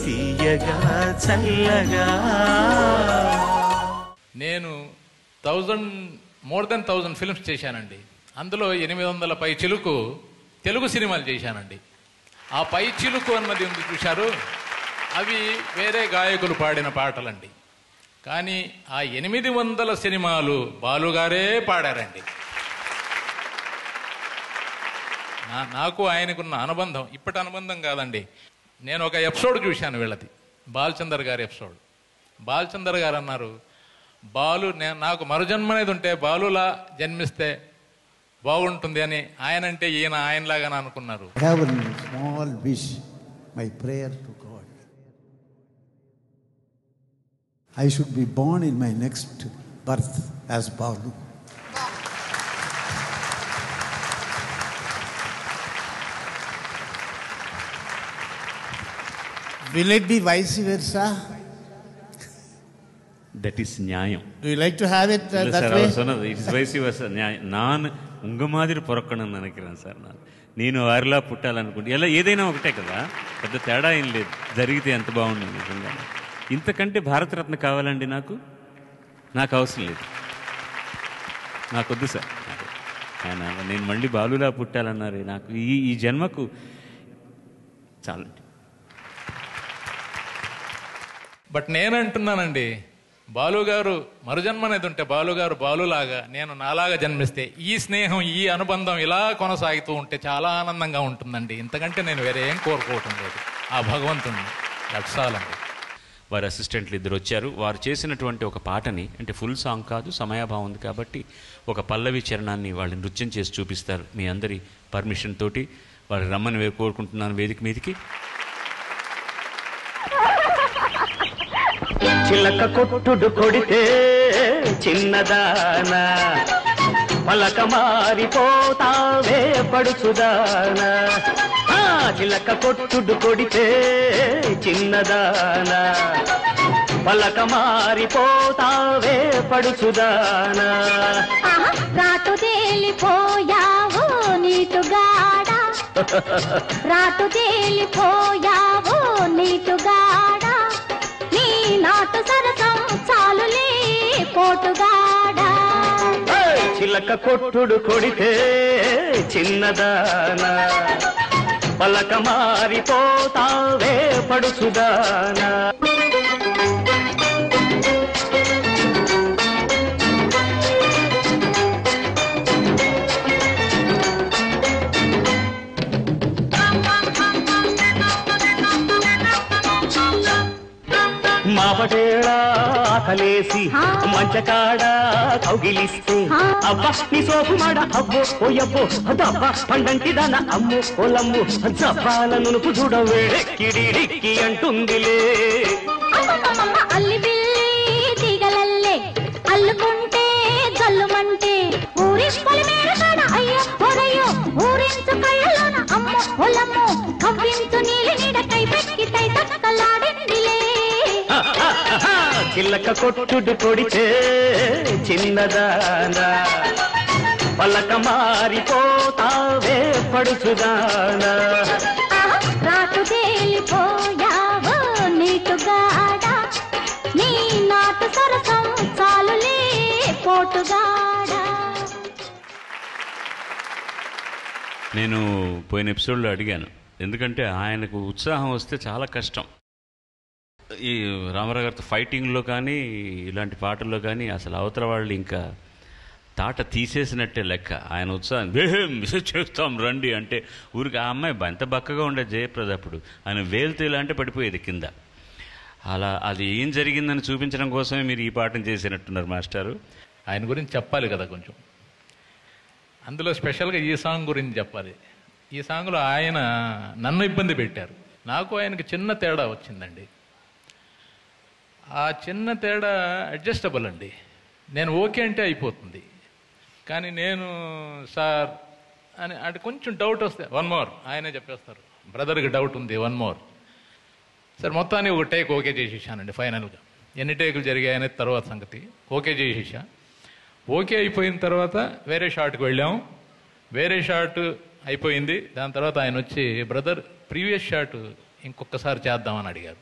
తీయగా చల్లగా. నేను మోర్ దెన్ 1000 ఫిల్మ్స్ చేశానండి. అందులో 800 పై చిలుకు తెలుగు సినిమాలు చేశానండి. ఆ పై చిలుకు అన్నది ఉంది చూశారు, అవి వేరే గాయకులు పాడిన పాటలండి. కానీ ఆ 800 సినిమాలు బాలుగారే పాడారండి. నాకు ఆయనకున్న అనుబంధం ఇప్పటి అనుబంధం కాదండి. నేను ఒక ఎపిసోడ్ చూశాను వీళ్ళది, బాలచందర్ గారి ఎపిసోడ్. బాలచందర్ గారు అన్నారు, నాకు మరుజన్మ అనేది ఉంటే బాలులా జన్మిస్తే బాగుంటుంది అని. ఆయన అంటే ఈయన ఆయనలాగా అనుకున్నారు. Small wish, my prayer to God, I should be born in my next birth as Balu. Will it be vice versa? That is nyayam. Do you like to have it that way? It is vice versa. Naan unga madiri porakkananu nenikiran sir. నేను వారిలా పుట్టాలనుకుంటే ఇలా ఏదైనా ఒకటే కదా, పెద్ద తేడా ఏం లేదు. జరిగితే ఎంత బాగుంటుంది నిజంగా. ఇంతకంటే భారతరత్న కావాలండి నాకు అవసరం లేదు, నాకొద్దు సార్. ఆయన నేను మళ్ళీ బాలులా పుట్టాలన్నారు, నాకు ఈ జన్మకు చాలండి. బట్ నేనంటున్నానండి, బాలుగారు మరుజన్మ అనేది ఉంటే బాలుగారు బాలులాగా, నేను నాలాగా జన్మిస్తే ఈ స్నేహం ఈ అనుబంధం ఇలా కొనసాగుతూ ఉంటే చాలా ఆనందంగా ఉంటుందండి. ఇంతకంటే నేను వేరే ఏం కోరుకోవటం లేదు ఆ భగవంతుడిని. దట్సాలండి. వారి అసిస్టెంట్లు 2 వచ్చారు. వారు చేసినటువంటి ఒక పాటని, అంటే ఫుల్ సాంగ్ కాదు, సమయాభావం ఉంది కాబట్టి ఒక పల్లవి చరణాన్ని వాళ్ళు నృత్యం చేసి చూపిస్తారు. మీ అందరి పర్మిషన్ తోటి వారు రమ్మని కోరుకుంటున్నాను వేదిక మీదికి. చిలక కొట్టుడు కొడితే చిన్నదానా, పలక మారిపోతావే పడుచుదానా. చిలక కొట్టుడు కొడితే చిన్నదానా, పలక మారిపోతావే పడుచుదానా. రాటు తేలిపోయావు నీటుగాడా, రాటు తేలిపోయావు నీటుగాడా, నీ నాటు సరసం చాలులే పోటుగాడా. చిలక కొట్టుడు కొడితే చిన్నదానా, పలక మారిపోతావే పడుచుదానా. మాపటేళ ఆకలేసి మంచకాడ కౌగిలిస్తే అబ్బా నీ సోపు మాడ అబ్బో పోయబ్బో దబ్బా పండంటి దాన అమ్ము పొలమ్ము జబ్బాల నునుపు చూడ వేడెక్కిడిడిక్కి అంటుందిలే. అల్లి బిల్లి తీగలల్లే అల్లుకుంటే జల్లుమంటే ఊరి పొలిమేర కాడ అయ్యో ఒరయ్యో ఊరించు కళ్ళలోన అమ్ము పొలమ్ము కవ్వించు నీలి నీడ కై పెక్కి తై తక్కలాడిందిలే. చిల్లక కొట్టుడు కొడితే చిన్నదానా, పలక మారిపోతావే పడుచుదానా. రాటు తేలిపోయావు నీటుగాడా, నీ నాటు సరసం చాలులే పోటుగాడా. నేను పోయిన ఎపిసోడ్లో అడిగాను, ఎందుకంటే ఆయనకు ఉత్సాహం వస్తే చాలా కష్టం. ఈ రామారావు గారితో ఫైటింగ్లో కానీ ఇలాంటి పాటల్లో కానీ అసలు అవతల వాళ్ళు ఇంకా తాట తీసేసినట్టే లెక్క. ఆయన ఉత్సాహం చేస్తాం రండి అంటే ఊరికి ఆ అమ్మాయి ఎంత బక్కగా ఉండే జయప్రద అప్పుడు ఆయన వేలుతో ఇలా అంటే పడిపోయేది కింద. అలా అది ఏం జరిగిందని చూపించడం కోసమే మీరు ఈ పాటను చేసినట్టున్నారు మాస్టారు. ఆయన గురించి చెప్పాలి కదా కొంచెం. అందులో స్పెషల్గా ఈ సాంగ్ గురించి చెప్పాలి. ఈ సాంగ్లో ఆయన నన్ను ఇబ్బంది పెట్టారు. నాకు ఆయనకి చిన్న తేడా వచ్చిందండి. ఆ చిన్న తేడా అడ్జస్టబుల్ అండి. నేను ఓకే అంటే అయిపోతుంది. కానీ నేను సార్ అని అంటే కొంచెం డౌట్ వస్తే 1 more ఆయనే చెప్పేస్తారు, బ్రదర్కి డౌట్ ఉంది 1 more. సరే మొత్తాన్ని ఒక టేక్ ఓకే చేసేసానండి ఫైనల్గా. ఎన్ని టేకులు జరిగాయనే తర్వాత సంగతి. ఓకే చేసేసా. ఓకే అయిపోయిన తర్వాత వేరే షాట్కి వెళ్ళాం. వేరే షాట్ అయిపోయింది. దాని తర్వాత ఆయన వచ్చి బ్రదర్ ప్రీవియస్ షాట్ ఇంకొకసారి చేద్దామని అడిగారు.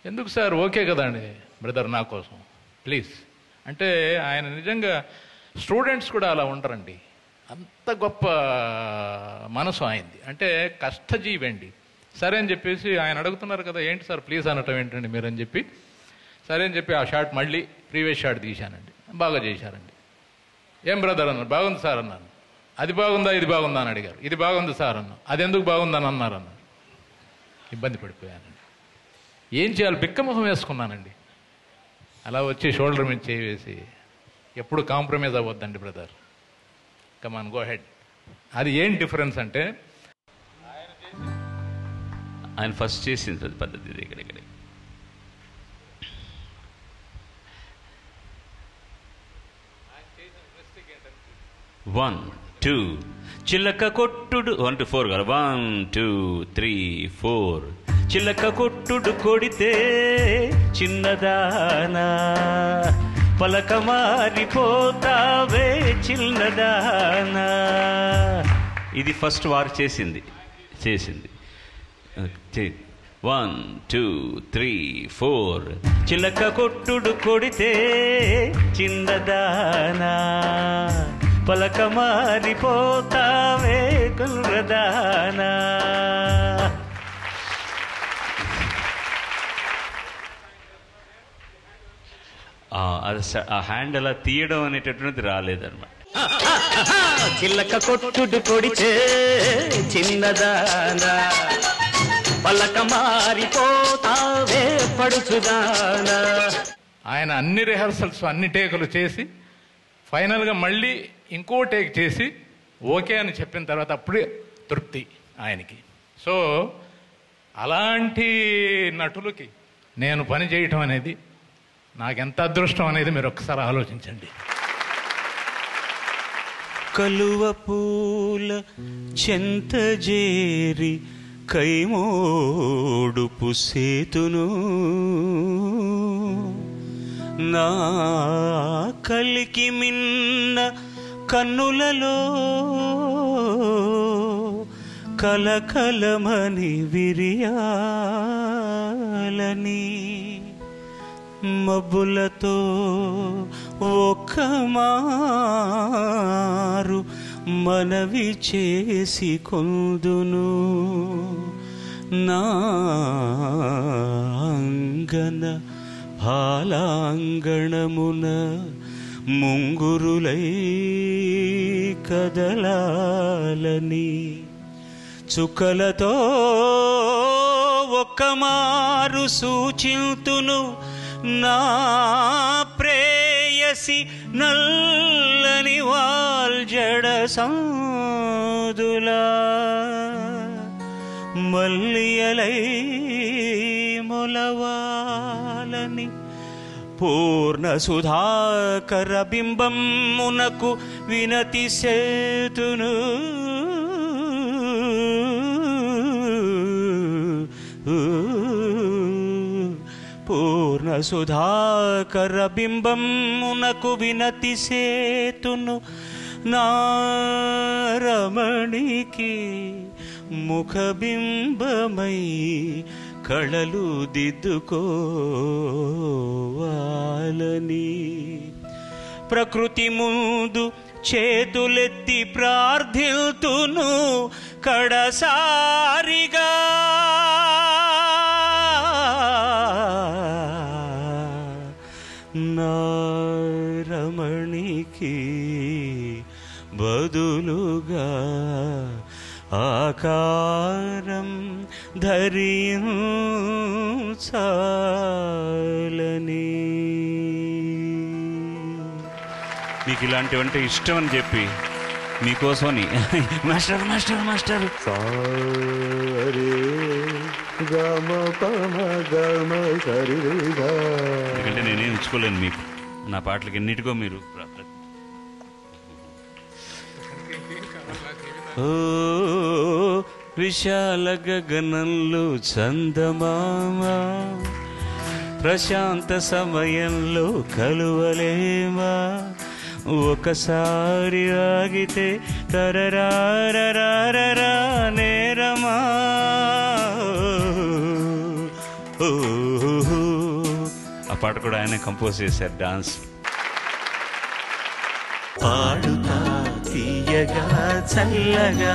ఎందుకు సార్, ఓకే కదండి బ్రదర్ నా కోసం ప్లీజ్ అంటే ఆయన నిజంగా స్టూడెంట్స్ కూడా అలా ఉండరండి. అంత గొప్ప మనసు ఆయనది. అంటే కష్టజీవి అండి. సరే అని చెప్పేసి ఆయన అడుగుతున్నారు కదా, ఏంటి సార్ ప్లీజ్ అనటం ఏంటండి మీరు అని చెప్పి, సరే అని చెప్పి ఆ షాట్ మళ్ళీ ప్రీవియస్ షాట్ తీశానండి. బాగా చేశారండి. ఏం బ్రదర్ అన్నారు, బాగుంది సార్ అన్నాను. అది బాగుందా ఇది బాగుందా అని అడిగారు. ఇది బాగుంది సార్ అన్నా. అది ఎందుకు బాగుందని అన్నారు. ఇబ్బంది పడిపోయానండి. ఏం చేయాలి, బిక్కమొహం వేసుకున్నానండి. అలా వచ్చి షోల్డర్ మీద చేయి వేసి, ఎప్పుడు కాంప్రమైజ్ అవ్వద్దండి బ్రదర్, కమాన్ గో హెడ్. అది ఏం డిఫరెన్స్ అంటే ఆయన ఫస్ట్ చేసింది పద్ధతి ఇక్కడ 1 2 చిలక కొట్టుడు 1 to 4 కదా 1 2 3 4 చిలక కొట్టుడు కొడితే చిన్నదానా పలక మారిపోతావే చిన్నదానా. ఇది ఫస్ట్ వారు చేసింది 1 2 3 4 చిలక కొట్టుడు కొడితే చిన్నదానా పలక మారిపోతావే కుర్రదానా. ఆ హ్యాండ్ అలా తీయడం అనేటటువంటిది రాలేదన్నమాట. చిల్లక కొట్టుడు కొడితే చిన్నదానా పలక మారిపోతావే పడుచుదానా. ఆయన అన్ని రిహర్సల్స్ అన్ని టేకులు చేసి ఫైనల్గా మళ్ళీ ఇంకో టేక్ చేసి ఓకే అని చెప్పిన తర్వాత అప్పుడే తృప్తి ఆయనకి. సో అలాంటి నటులకి నేను పని చేయటం అనేది నాకెంత అదృష్టం అనేది మీరు ఒక్కసారి ఆలోచించండి. కలువ పూల చెంతజేరి కైమోడు పుసేతును నా కలికి మిన్న కన్నులలో కలకలమని విరియాలని మబ్బులతో ఒక్క మారు మనవి చేసి కొందును నా అంగన హాలాంగణమున ముంగురులై కదలాలని చుక్కలతో ఒక్క మారు సూచింతును నా ప్రేయసి నల్లని వాల్జడ సందులా మల్లియలై మొలవాలని పూర్ణ సుధాకర బింబమునకు వినతి సేతును పూర్ణ సుధాకర బింబమునకు వినతి సేతును నా రమణికి ముఖబింబమై కళలు దిద్దుకోవాలని ప్రకృతి ముందు చేతులెత్తి ప్రార్థిల్తును కడసారిగా నా రమణికి బదులుగా ఆకారం ధరించాలని. మీకు ఇలాంటివంటే ఇష్టం అని చెప్పి మీకోసమని మాస్టర్ మాస్టర్ మాస్టర్ ఎందుకంటే నేనేం ఇచ్చుకోలేను మీకు, నా పాటలకి ఎన్నిటికో మీరు. ఓ విశాల గగనంలో చందమామ ప్రశాంత సమయంలో కలువలేమా ఒకసారి ఆగితే తరరారరారరా నేరమా. ఓ పాట కూడా ఆయన కంపోజ్ చేశారు, డాన్స్. పాడుతా తీయగా చల్లగా